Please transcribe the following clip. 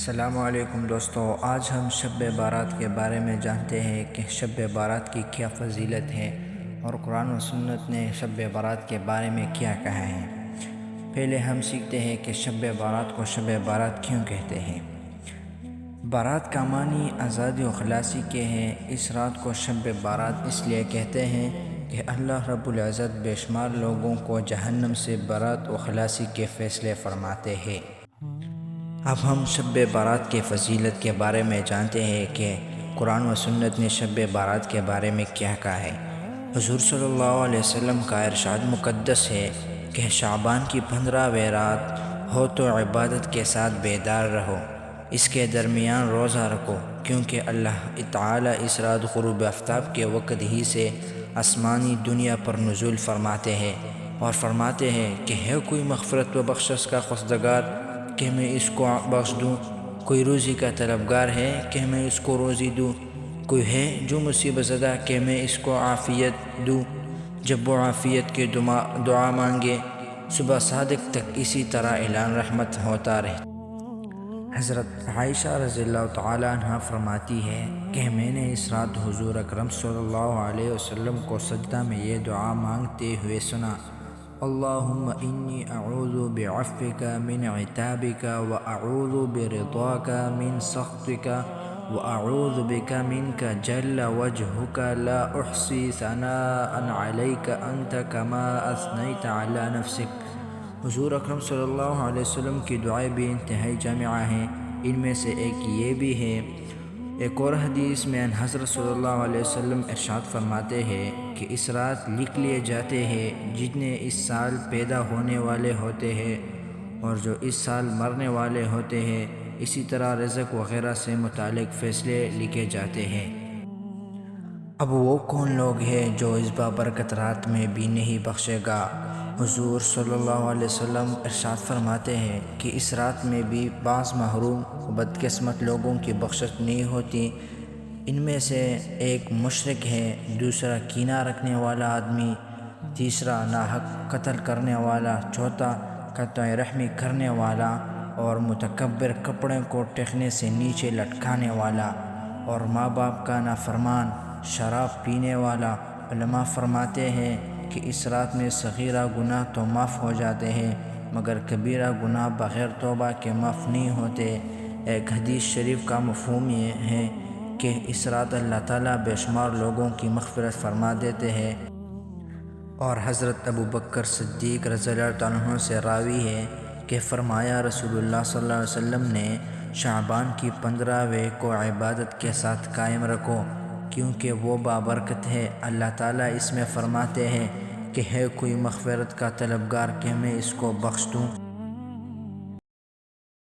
السلام علیکم دوستو، آج ہم شب بارات کے بارے میں جانتے ہیں کہ شب بارات کی کیا فضیلت ہے اور قرآن و سنت نے شب بارات کے بارے میں کیا کہا ہے۔ پہلے ہم سیکھتے ہیں کہ شب بارات کو شب بارات کیوں کہتے ہیں۔ بارات کا معنی آزادی و خلاصی کے ہیں۔ اس رات کو شب بارات اس لیے کہتے ہیں کہ اللہ رب العزت بے شمار لوگوں کو جہنم سے برات و خلاصی کے فیصلے فرماتے ہیں۔ اب ہم شب بارات کے فضیلت کے بارے میں جانتے ہیں کہ قرآن و سنت نے شب بارات کے بارے میں کیا کہا ہے۔ حضور صلی اللہ علیہ وسلم کا ارشاد مقدس ہے کہ شعبان کی 15ویں رات ہو تو عبادت کے ساتھ بیدار رہو، اس کے درمیان روزہ رکھو، کیونکہ اللہ تعالیٰ اس رات غروب آفتاب کے وقت ہی سے آسمانی دنیا پر نزول فرماتے ہیں اور فرماتے ہیں کہ ہے کوئی مغفرت و بخشش کا قصدگار کہ میں اس کو بخش دوں، کوئی روزی کا طلبگار ہے کہ میں اس کو روزی دوں، کوئی ہے جو مصیبت زدہ کہ میں اس کو عافیت دوں۔ جب وہ عافیت کی دعا مانگے، صبح صادق تک اسی طرح اعلان رحمت ہوتا رہتا۔ حضرت عائشہ رضی اللہ تعالیٰ عنہ فرماتی ہے کہ میں نے اس رات حضور اکرم صلی اللہ علیہ وسلم کو سجدہ میں یہ دعا مانگتے ہوئے سنا: اللہم انی اعوذ بعفوک من عتابک واعوذ برضاک من سخطک واعوذ بک منک جل وجہک لا احصی ثناء علیک انت کما اثنیت علی نفسک۔ حضور اکرم صلی اللہ علیہ وسلم کی دعائیں بھی انتہائی جامعہ ہیں۔ ان میں سے ایک یہ بھی ہے۔ ایک اور حدیث میں حضرت صلی اللہ علیہ وسلم ارشاد فرماتے ہیں کہ اس رات لکھ لیے جاتے ہیں جتنے اس سال پیدا ہونے والے ہوتے ہیں اور جو اس سال مرنے والے ہوتے ہیں، اسی طرح رزق وغیرہ سے متعلق فیصلے لکھے جاتے ہیں۔ اب وہ کون لوگ ہیں جو اس بابرکت رات میں بھی نہیں بخشے گا؟ حضور صلی اللہ علیہ وسلم ارشاد فرماتے ہیں کہ اس رات میں بھی بعض محروم و بدقسمت لوگوں کی بخشش نہیں ہوتی۔ ان میں سے ایک مشرک ہے، دوسرا کینہ رکھنے والا آدمی، تیسرا ناحق قتل کرنے والا، چوتھا قطع رحمی کرنے والا، اور متکبر کپڑے کو ٹخنے سے نیچے لٹکانے والا، اور ماں باپ کا نافرمان، شراب پینے والا۔ علماء فرماتے ہیں کہ اس رات میں صغیرہ گناہ تو معاف ہو جاتے ہیں مگر کبیرہ گناہ بغیر توبہ کے معاف نہیں ہوتے۔ ایک حدیث شریف کا مفہوم یہ ہے کہ اس رات اللہ تعالیٰ بے شمار لوگوں کی مغفرت فرما دیتے ہیں، اور حضرت ابو بکر صدیق رضی اللہ عنہ سے راوی ہے کہ فرمایا رسول اللہ صلی اللہ علیہ وسلم نے شعبان کی 15ویں کو عبادت کے ساتھ قائم رکھو کیونکہ وہ بابرکت ہے۔ اللہ تعالیٰ اس میں فرماتے ہیں کہ ہے کوئی مغفرت کا طلبگار کہ میں اس کو بخش دوں۔